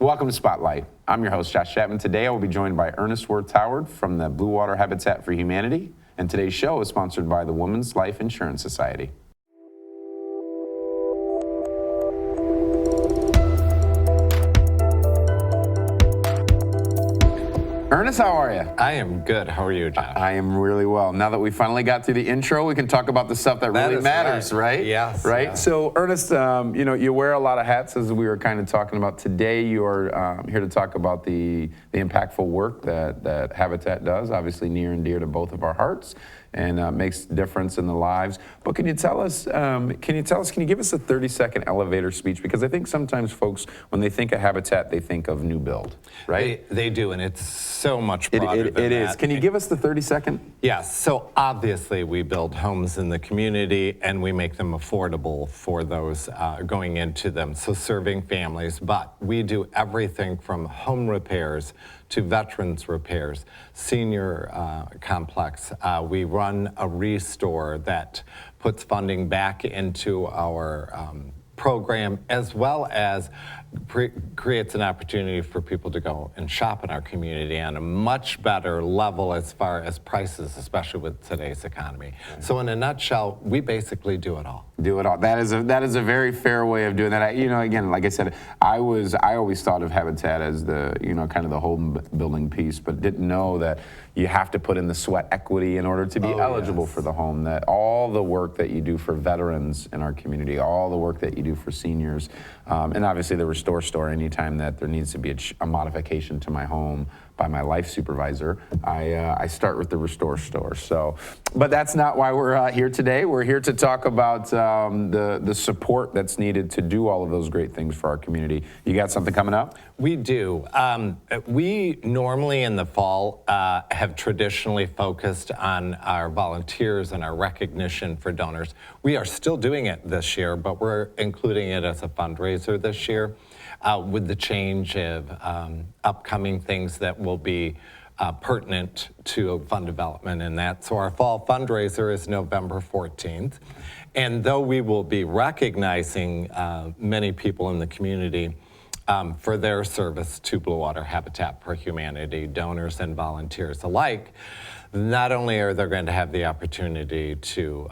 Welcome to Spotlight. I'm your host, Josh Chapman. Today I will be joined by Ernest Werth-Toward from the Blue Water Habitat for Humanity, and today's show is sponsored by the Women's Life Insurance Society. Ernest, how are you? I am good. How are you, Josh? I am really well. Now that we finally got through the intro, we can talk about the stuff that really matters, right? Yes. Right? Yeah. So, Ernest, you wear a lot of hats, as we were kind of talking about. Today, you are here to talk about the impactful work that Habitat does, obviously near and dear to both of our hearts, and makes a difference in the lives. But can you give us a 30-second elevator speech? Because I think sometimes folks, when they think of Habitat, they think of new build, right? They do, and it's so much broader than that. It is. Can you give us the 30-second? Yes. So obviously we build homes in the community and we make them affordable for those going into them, so serving families. But we do everything from home repairs to veterans repairs, senior complex. We run a restore that puts funding back into our program, as well as creates an opportunity for people to go and shop in our community on a much better level as far as prices, especially with today's economy. Right. So in a nutshell, we basically do it all. Do it all. That is a very fair way of doing that. Again, like I said, I always thought of Habitat as the, kind of the home building piece, but didn't know that you have to put in the sweat equity in order to be eligible for the home. That all the work that you do for veterans in our community, all the work that you do for seniors, and obviously the Restore Store, anytime that there needs to be a modification to my home by my life supervisor, I start with the Restore Store. So, but that's not why we're here today. We're here to talk about the support that's needed to do all of those great things for our community. You got something coming up? We do. We normally in the fall have traditionally focused on our volunteers and our recognition for donors. We are still doing it this year, but we're including it as a fundraiser this year with the change of upcoming things that will be pertinent to fund development and that. So our fall fundraiser is November 14th. And though we will be recognizing many people in the community for their service to Blue Water Habitat for Humanity, donors and volunteers alike, not only are they going to have the opportunity to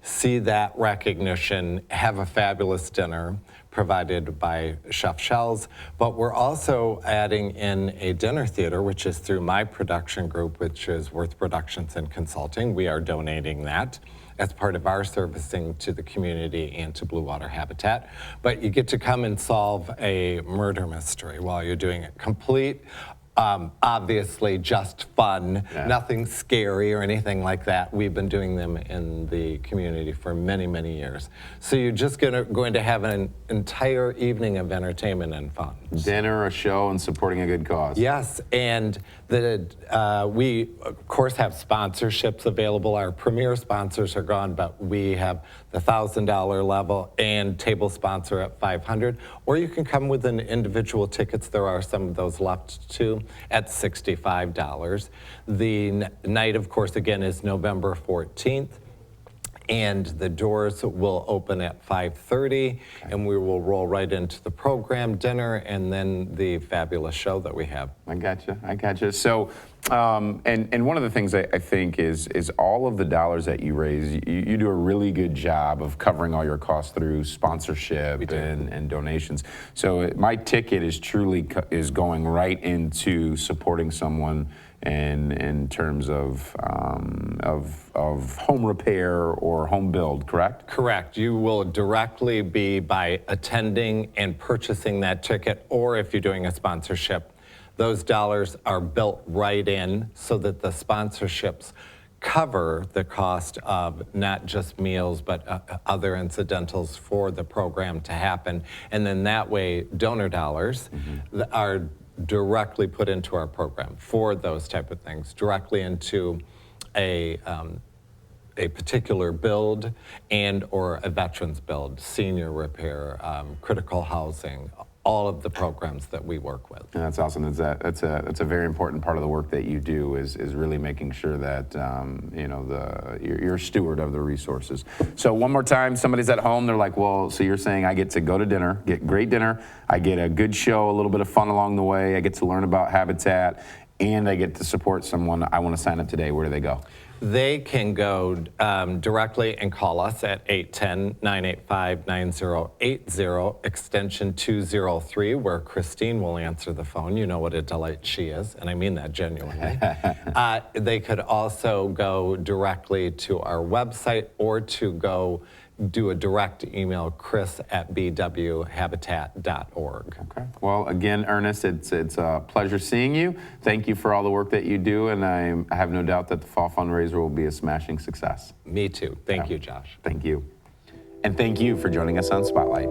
see that recognition, have a fabulous dinner provided by Chef Shells, but we're also adding in a dinner theater, which is through my production group, which is Worth Productions and Consulting. We are donating that as part of our servicing to the community and to Blue Water Habitat. But you get to come and solve a murder mystery while you're doing it. Complete, obviously just fun, nothing scary or anything like that. We've been doing them in the community for many, many years. So you're just going to have an entire evening of entertainment and fun. Dinner, a show, and supporting a good cause. Yes, and we, of course, have sponsorships available. Our premier sponsors are gone, but we have the $1,000 level and table sponsor at $500. Or you can come with an individual tickets. There are some of those left too at $65. The night, of course, again, is November 14th. And the doors will open at 5:30, and we will roll right into the program, dinner, and then the fabulous show that we have. I gotcha. So, and one of the things I think is all of the dollars that you raise, you do a really good job of covering all your costs through sponsorship and donations. So my ticket is truly going right into supporting someone in terms of home repair or home build, correct? Correct. You will directly be by attending and purchasing that ticket, or if you're doing a sponsorship, those dollars are built right in so that the sponsorships cover the cost of not just meals, but other incidentals for the program to happen. And then that way, donor dollars are directly put into our program for those type of things, directly into a particular build and or a veterans build, senior repair, critical housing, all of the programs that we work with. And that's awesome. That's a very important part of the work that you do is really making sure that you're a steward of the resources. So one more time, somebody's at home. They're like, well, so you're saying I get to go to dinner, get great dinner, I get a good show, a little bit of fun along the way, I get to learn about Habitat, and I get to support someone. I want to sign up today. Where do they go? They can go directly and call us at 810-985-9080, extension 203, where Christine will answer the phone. You know what a delight she is, and I mean that genuinely. They could also go directly to our website or to go do a direct email, chris@bwhabitat.org. Okay. Well, again, Ernest, it's a pleasure seeing you. Thank you for all the work that you do, and I have no doubt that the fall fundraiser will be a smashing success. Me too. Thank you, Josh. Thank you. And thank you for joining us on Spotlight.